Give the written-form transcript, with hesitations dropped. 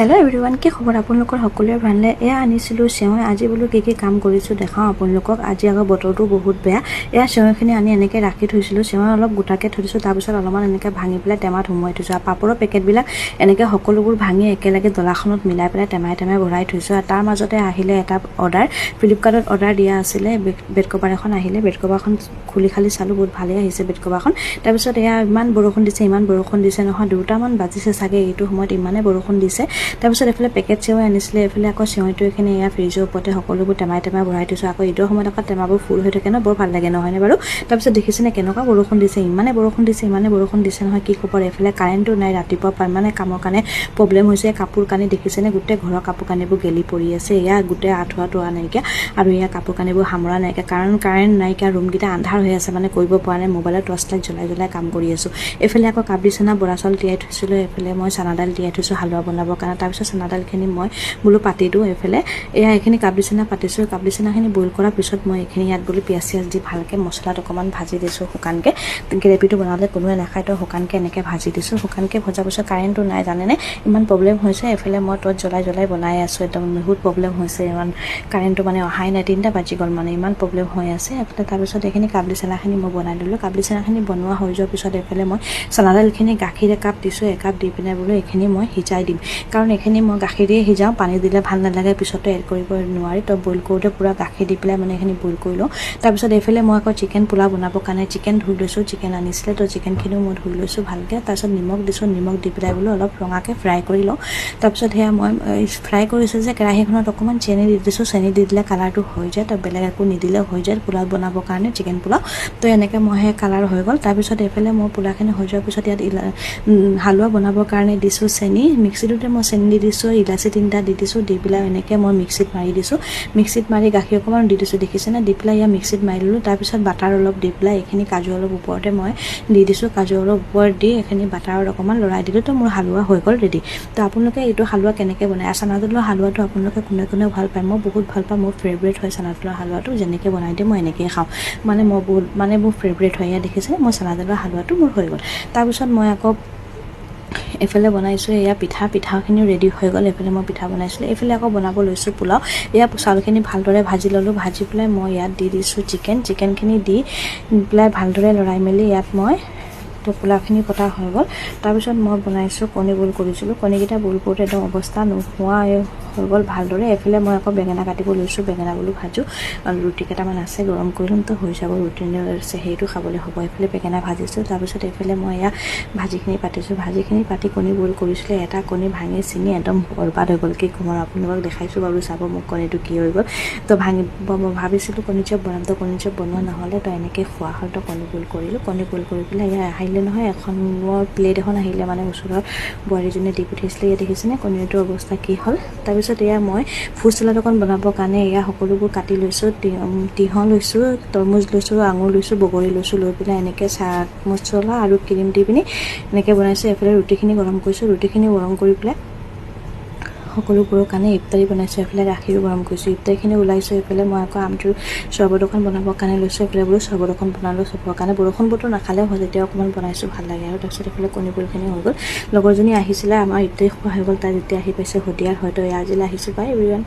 hello everyone কি খবৰ আপোনালোকৰ সকলোৰে ভালনে এয়া আনিছিলো সেৱা আজি বলো কি কাম কৰিছো দেখাও আপোনালোকক আজি আগৰ বতৰটো বহুত বেয়া এয়া সেৱাখিনি আনি এনেকৈ ৰাখি থৈছিলো সেৱা অলপ গুটাকে থৈছো তাৰ পিছত অলপমান এনেকৈ ভাঙি পেলাই টেমাত সোমোৱাই থৈছো আৰু পাপৰৰ পেকেট বিলাক এনেকৈ সকলোবোৰ ভাঙি একেলগে দলাখনত মিলাই পেলাই টেমাই ভৰাই থৈছো আৰু তাৰ মাজতে আহিলে এটা অৰ্ডাৰ ফ্লিপকাৰ্টত অৰ্ডাৰ দিয়া আছিল বেড কভাৰ এখন আহিলে বেড কভাৰখন খুলি খালি চালো বহুত ভালে আহিছে বেড কভাৰখন তাৰ পিছত এয়া ইমান বৰষুণ দিছে নহয় দুটামান বাজিছে চাগে এইটো সময়ত ইমানে বৰষুণ দিছে তাৰপিছত এফালে পেকেট সেৱাই আনিছিলে এফালে আকৌ সেৱাইটো এখিনি এয়া ফ্ৰিজৰ ওপৰতে সকলোবোৰ টেমাই ভৰাই থৈছো আকৌ ঈদৰ সময়ত আকৌ টেমাবোৰ ফুল হৈ থাকে ন বৰ ভাল লাগে নহয়নে বাৰু তাৰপিছত দেখিছেনে কেনেকুৱা বৰষুণ দিছে ইমানে বৰষুণ দিছে নহয় কি খবৰ এফালে কাৰেণ্টটো নাই ৰাতিপুৱা মানে কামৰ কাৰণে প্ৰব্লেম হৈছে কাপোৰ কানি দেখিছেনে গোটেই ঘৰৰ কাপোৰ কানিবোৰ গেলি পৰি আছে এয়া গোটেই আঠুৱা নাইকিয়া আৰু এয়া কাপোৰ কানিবোৰ হামৰা নাইকিয়া কাৰণ কাৰেণ্ট নাইকিয়া ৰুমকেইটা আন্ধাৰ হৈ আছে মানে কৰিব পৰা নাই মোবাইলত টৰ্চ লাইট জ্বলাই কাম কৰি আছো এফালে আকৌ কাবলি চানা বৰা চাউল তিয়াই থৈছিলো এফালে মই চানা দাল তিয়াই থৈছো হালুৱা বনাবৰ কাৰণে তাৰপিছত চানা দালখিনি মই বোলো পাতি দিওঁ এফালে এয়া এইখিনি কাবলি চানা পাতিছো কাবলি চানাখিনি বইল কৰাৰ পিছত মই এইখিনি ইয়াত বোলো পিয়াজ দি ভালকৈ মছলাত অকণমান ভাজি দিছোঁ শুকানকৈ গ্ৰেভিটো বনালে কোনোৱে নাখায় তো শুকানকৈ এনেকৈ ভাজি দিছোঁ শুকানকৈ ভজাৰ পিছত কাৰেণ্টটো নাই জানেনে ইমান প্ৰব্লেম হৈছে এফালে মই টৰ্চ জ্বলাই বনাই আছোঁ একদম বহুত প্ৰব্লেম হৈছে ইমান কাৰেণ্টটো মানে অহাই নাই 3টা বাজি গ'ল মানে ইমান প্ৰব্লেম হৈ আছে এফালে তাৰপিছত এইখিনি কাবলি চানাখিনি মই বনাই দিলোঁ কাবলি চানাখিনি বনোৱা হৈ যোৱাৰ পিছত এফালে মই চানা দালখিনি গাখীৰ একাপ দিছোঁ একাপ দি পিনে বোলো এইখিনি মই সিজাই দিম কাৰণ এইখিনি মই গাখীৰ দিয়ে সিজাওঁ পানী দিলে ভাল নালাগে পিছতো এড কৰিব নোৱাৰি তো বইল কৰোঁতে পুৰা গাখীৰ দি পেলাই মানে এইখিনি বইল কৰি লওঁ তাৰপিছত এইফালে মই আকৌ চিকেন পোলাও বনাবৰ কাৰণে চিকেন ধুই লৈছোঁ চিকেন আনিছিলে তো চিকেনখিনিও মই ধুই লৈছোঁ ভালকৈ তাৰপিছত নিমখ দিছোঁ নিমখ দি পেলাই বোলো অলপ ৰঙাকৈ ফ্ৰাই কৰি লওঁ তাৰপিছত সেয়া মই ফ্ৰাই কৰিছোঁ যে কেৰাহীখনত অকণমান চেনি দি দিছোঁ চেনি দি দিলে কালাৰটো হৈ যায় তো বেলেগ একো নিদিলেও হৈ যায় পোলাও বনাবৰ কাৰণে চিকেন পোলাও তো এনেকৈ মই সেই কালাৰ হৈ গ'ল তাৰপিছত এইফালে মই পোলাওখিনি হৈ যোৱাৰ পিছত ইয়াত হালুৱা বনাবৰ কাৰণে দিছোঁ চেনি মিক্সিটোতে মই চেনি দি দিছোঁ ইলাচি 3টা দি দিছোঁ দি পেলাই এনেকৈ মই মিক্সিত মাৰি দিছোঁ মিক্সিত মাৰি গাখীৰ অকণমান দি দিছোঁ দেখিছেনে দি পেলাই ইয়াত মিক্সিত মাৰি দিলোঁ তাৰপিছত বাটাৰ অলপ দি পেলাই এইখিনি কাজু অলপ ওপৰতে মই দি দিছোঁ কাজু অলপ ওপৰত দি এইখিনি বাটাৰত অকণমান লৰাই দিলোঁ তো মোৰ হালুৱা হৈ গ'ল ৰেডি তো আপোনালোকে এইটো হালুৱা কেনেকৈ বনায় চানা দাইলৰ হালুৱাটো আপোনালোকে কোনে ভাল পায় মই বহুত ভাল পাওঁ মোৰ ফেভৰেট হয় চানা দাইলৰ হালুৱাটো যেনেকৈ বনাই দিয়ে মই এনেকৈয়ে খাওঁ মানে মই বহুত মানে মোৰ ফেভৰেট হয় ইয়াত দেখিছে মই চানা দাইলৰ হালুৱাটো মোৰ হৈ গ'ল তাৰপিছত মই আকৌ এফালে বনাইছোঁ এয়া পিঠাখিনিও ৰেডি হৈ গ'ল এফালে মই পিঠা বনাইছিলোঁ এইফালে আকৌ বনাব লৈছোঁ পোলাও এয়া চাউলখিনি ভালদৰে ভাজি ল'লোঁ ভাজি পেলাই মই ইয়াত দি দিছোঁ চিকেনখিনি দি পেলাই ভালদৰে লৰাই মেলি ইয়াত মই তো পোলাওখিনি পতা হৈ গ'ল তাৰপিছত মই বনাইছোঁ কণী বইল কৰিছিলোঁ কণীকেইটা বইল কৰোঁতে একদম অৱস্থা নোহোৱা হৈ গ'ল ভালদৰে এফালে মই আকৌ বেঙেনা কাটিব লৈছোঁ বেঙেনা বোলো ভাজোঁ আৰু ৰুটি কেইটামান আছে গৰম কৰি ল'ম তো হৈ যাব ৰুটি আছে সেইটো খাবলৈ হ'ব এইফালে বেঙেনা ভাজিছোঁ তাৰপিছত এইফালে মই এয়া ভাজিখিনি পাতিছোঁ ভাজিখিনি পাতি কণী বইল কৰিছিলোঁ এটা কণী ভাঙি চিঙি একদম বৰবাদ হৈ গ'ল কি ক'ম আৰু আপোনালোকক দেখাইছোঁ বাৰু চাব মোক কণীটো কি হৈ গ'ল তো মই ভাবিছিলোঁ কণী চপ বনাম তো কণী চপ বনোৱা নহ'লে তো এনেকৈ খোৱা হ'ল তো কণী বইল কৰিলোঁ কণী বইল কৰি পেলাই এয়া আহিলে নহয় এখন মোৰ প্লেট এখন আহিলে মানে ওচৰৰ বোৱাৰীজনীয়ে দি পঠিয়াইছিলে ইয়াত দেখিছেনে কণীটোৰ অৱস্থা কি হ'ল তাৰপিছত এয়া মই ফ্ৰুট চালাড অকণ বনাবৰ কাৰণে এয়া সকলোবোৰ কাটি লৈছোঁ তিয়ঁহ লৈছোঁ তৰমুজ লৈছোঁ আঙুৰ লৈছোঁ বগৰী লৈছোঁ লৈ পেলাই এনেকৈ চাট মছলা আৰু ক্ৰীম দি পিনি এনেকৈ বনাইছোঁ এফালে ৰুটিখিনি গৰম কৰিছোঁ ৰুটিখিনি গৰম কৰি পেলাই সকলোবোৰৰ কাৰণে ইফতাৰী বনাইছোঁ এফালে গাখীৰো গৰম কৰিছোঁ ইফতাৰীখিনি ওলাইছোঁ এইফালে মই আকৌ আমটোৰ চৰ্বত অকণ বনাবৰ কাৰণে লৈছোঁ এইফালে বোলো চৰ্বত অকণ বনালোঁ চবৰ কাৰণে বৰষুণ বতৰ নাখালেও হয় যেতিয়া অকণমান বনাইছোঁ ভাল লাগে আৰু তাৰপিছত এইফালে কণী বইলখিনি হৈ গ'ল লগৰজনী আহিছিলে আমাৰ ইফতাৰী খোৱা হৈ গ'ল তাই যেতিয়া আহি পাইছে সদিয়াৰ হয়তো আজিলৈ আহিছোঁ বাই এভৰিৱান